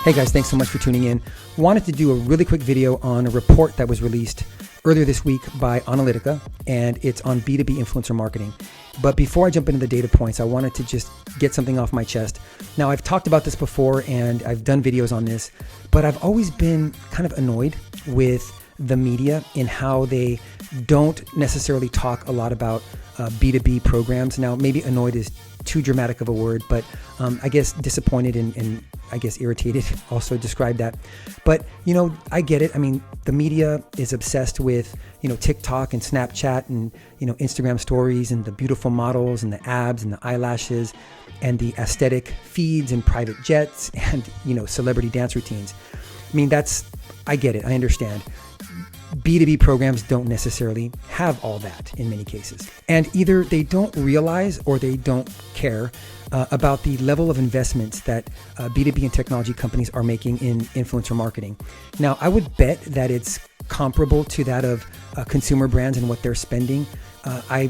Hey guys, thanks so much for tuning in. Wanted to do a really quick video on a report that was released earlier this week by Onalytica, and it's on B2B influencer marketing. But before I jump into the data points, I wanted to just get something off my chest. Now, I've talked about this before and I've done videos on this, but I've always been kind of annoyed with the media in how they don't necessarily talk a lot about B2B programs. Now, maybe annoyed is too dramatic of a word, but I guess disappointed and I guess irritated also describe that. But, I get it. I mean, the media is obsessed with, TikTok and Snapchat and, Instagram stories and the beautiful models and the abs and the eyelashes and the aesthetic feeds and private jets and, celebrity dance routines. I mean, I get it. I understand. B2B programs don't necessarily have all that in many cases. And either they don't realize or they don't care about the level of investments that B2B and technology companies are making in influencer marketing. Now, I would bet that it's comparable to that of consumer brands and what they're spending. I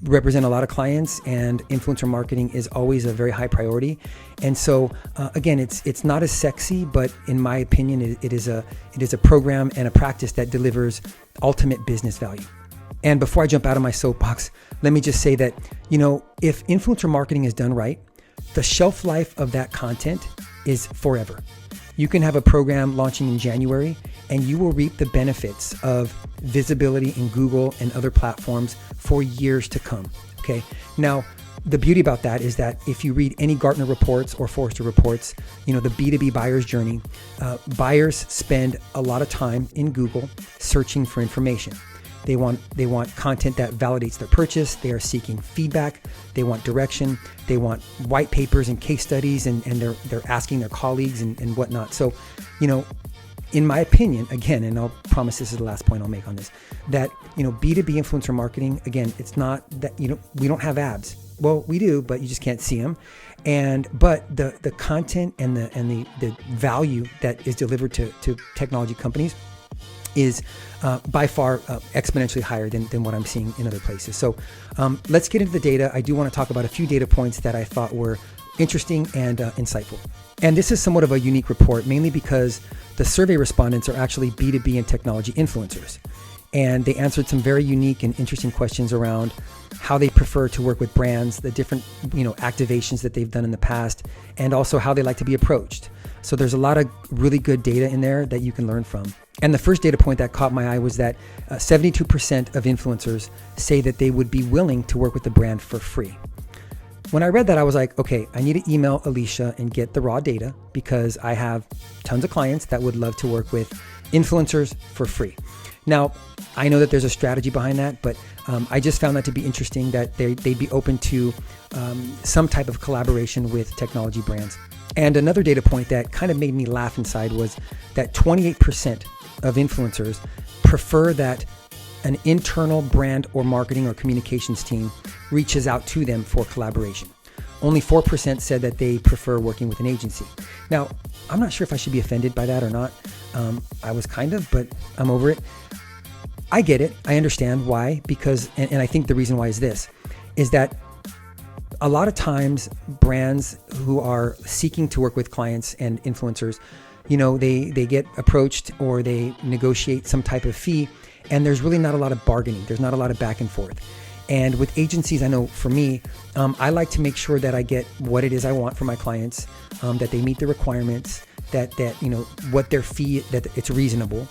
represent a lot of clients, and influencer marketing is always a very high priority. And so again, it's not as sexy, but in my opinion, it is a program and a practice that delivers ultimate business value. And before I jump out of my soapbox, let me just say that, if influencer marketing is done right, the shelf life of that content is forever. You can have a program launching in January and you will reap the benefits of visibility in Google and other platforms for years to come. Okay. Now, the beauty about that is that if you read any Gartner reports or Forrester reports, the B2B buyer's journey, buyers spend a lot of time in Google searching for information. They want content that validates their purchase. They are seeking feedback. They want direction. They want white papers and case studies, and they're asking their colleagues and whatnot. So, in my opinion, again, and I'll promise this is the last point I'll make on this, that, B2B influencer marketing, again, it's not that, we don't have abs. Well, we do, but you just can't see them. But the content and the value that is delivered to technology companies is by far exponentially higher than what I'm seeing in other places. So let's get into the data. I do want to talk about a few data points that I thought were interesting and insightful. And this is somewhat of a unique report, mainly because the survey respondents are actually B2B and technology influencers. And they answered some very unique and interesting questions around how they prefer to work with brands, the different, activations that they've done in the past, and also how they like to be approached. So there's a lot of really good data in there that you can learn from. And the first data point that caught my eye was that 72% of influencers say that they would be willing to work with the brand for free. When I read that, I was like, okay, I need to email Alicia and get the raw data because I have tons of clients that would love to work with influencers for free. Now, I know that there's a strategy behind that, but I just found that to be interesting that they'd be open to some type of collaboration with technology brands. And another data point that kind of made me laugh inside was that 28% of influencers prefer that an internal brand or marketing or communications team reaches out to them for collaboration. Only 4% said that they prefer working with an agency. Now, I'm not sure if I should be offended by that or not. I was kind of, but I'm over it. I get it. I understand why, because, and I think the reason why is this, is that a lot of times brands who are seeking to work with clients and influencers, they get approached or they negotiate some type of fee, and there's really not a lot of bargaining. There's not a lot of back and forth. And with agencies, I know for me, I like to make sure that I get what it is I want for my clients, that they meet the requirements, that what their fee, that it's reasonable.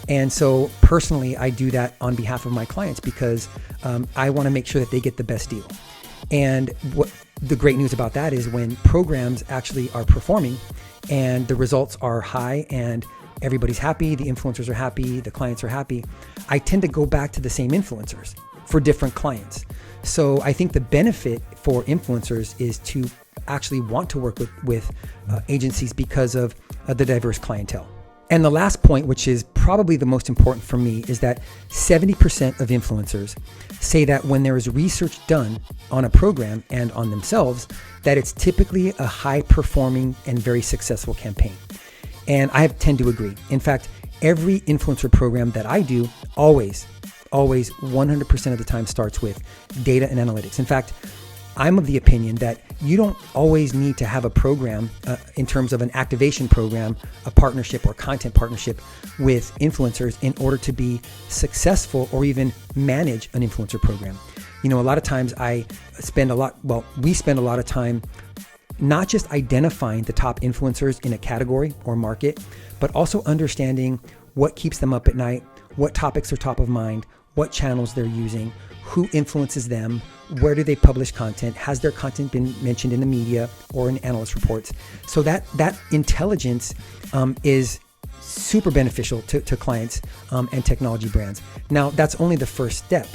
And so personally, I do that on behalf of my clients because I want to make sure that they get the best deal. And what the great news about that is when programs actually are performing and the results are high and everybody's happy, the influencers are happy, the clients are happy, I tend to go back to the same influencers for different clients. So I think the benefit for influencers is to actually want to work with agencies because of the diverse clientele. And the last point, which is probably the most important for me, is that 70% of influencers say that when there is research done on a program and on themselves, that it's typically a high performing and very successful campaign. And I tend to agree. In fact, every influencer program that I do always 100% of the time starts with data and analytics. In fact, I'm of the opinion that you don't always need to have a program in terms of an activation program, a partnership or content partnership with influencers in order to be successful or even manage an influencer program. A lot of times we spend a lot of time not just identifying the top influencers in a category or market, but also understanding what keeps them up at night, what topics are top of mind, what channels they're using, who influences them, where do they publish content, has their content been mentioned in the media or in analyst reports. So that intelligence is super beneficial to clients and technology brands. Now, that's only the first step.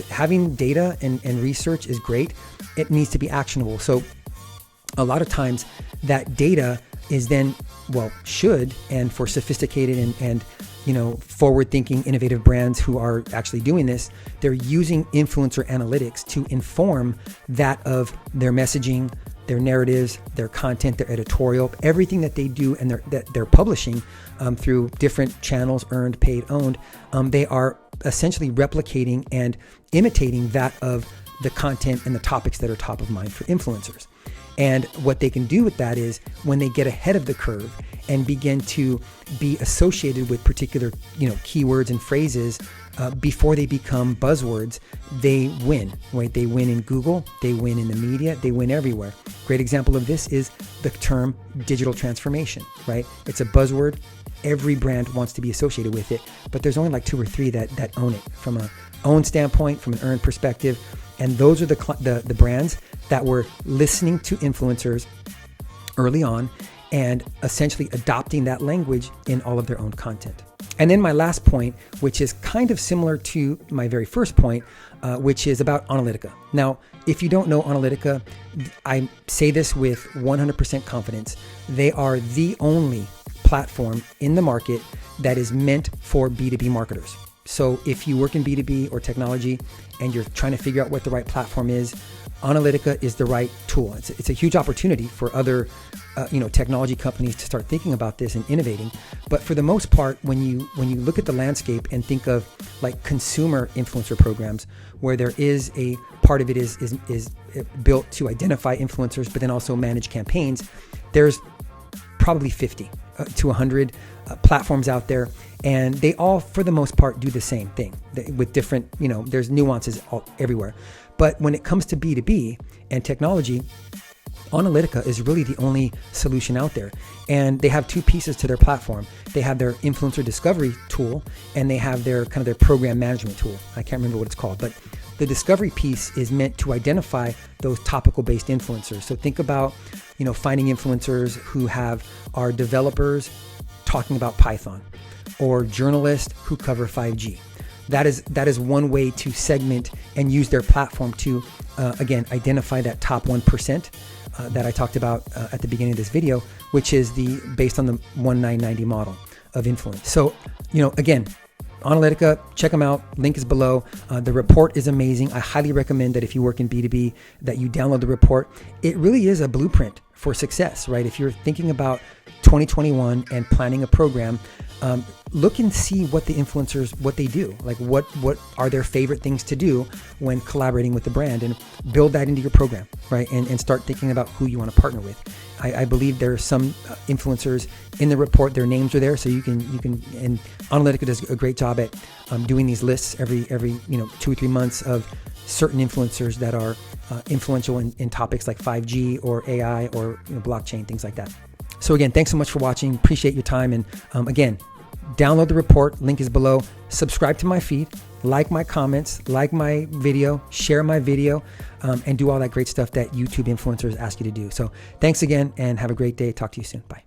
Having data and research is great. It needs to be actionable. So a lot of times that data is then, should, and for sophisticated and forward-thinking, innovative brands who are actually doing this, they're using influencer analytics to inform that of their messaging, their narratives, their content, their editorial, everything that they do and that they're publishing through different channels, earned, paid, owned. They are essentially replicating and imitating that of the content and the topics that are top of mind for influencers. And what they can do with that is when they get ahead of the curve and begin to be associated with particular, keywords and phrases before they become buzzwords, they win, right? They win in Google, they win in the media, they win everywhere. Great example of this is the term digital transformation, right? It's a buzzword. Every brand wants to be associated with it, but there's only like 2 or 3 that own it from a own standpoint, from an earned perspective. And those are the brands that were listening to influencers early on and essentially adopting that language in all of their own content. And then my last point, which is kind of similar to my very first point, which is about Onalytica. Now, if you don't know Onalytica, I say this with 100% confidence. They are the only platform in the market that is meant for B2B marketers. So if you work in B2B or technology and you're trying to figure out what the right platform is, Onalytica is the right tool. It's a huge opportunity for other technology companies to start thinking about this and innovating. But for the most part, when you look at the landscape and think of like consumer influencer programs, where there is a part of it is built to identify influencers, but then also manage campaigns, there's probably 50 to 100 platforms out there, and they all, for the most part, do the same thing with different, there's nuances everywhere. But when it comes to B2B and technology, Onalytica is really the only solution out there. And they have 2 pieces to their platform. They have their influencer discovery tool, and they have their program management tool. I can't remember what it's called, but the discovery piece is meant to identify those topical based influencers. So think about, finding influencers who are developers talking about Python, or journalists who cover 5G. That is one way to segment and use their platform to, again, identify that top 1% that I talked about at the beginning of this video, which is based on the 1-9-90 model of influence. So, again, Onalytica, check them out. Link is below. The report is amazing. I highly recommend that if you work in B2B, that you download the report. It really is a blueprint for success, right? If you're thinking about 2021 and planning a program, look and see what the influencers, what they do, like what are their favorite things to do when collaborating with the brand, and build that into your program, right? And start thinking about who you want to partner with. I believe there are some influencers in the report, their names are there, so you can, and Onalytica does a great job at doing these lists every 2 or 3 months of certain influencers that are influential in topics like 5G or AI or blockchain, things like that. So again, thanks so much for watching. Appreciate your time. And again, download the report. Link is below. Subscribe to my feed. Like my comments. Like my video. Share my video. And do all that great stuff that YouTube influencers ask you to do. So thanks again and have a great day. Talk to you soon. Bye.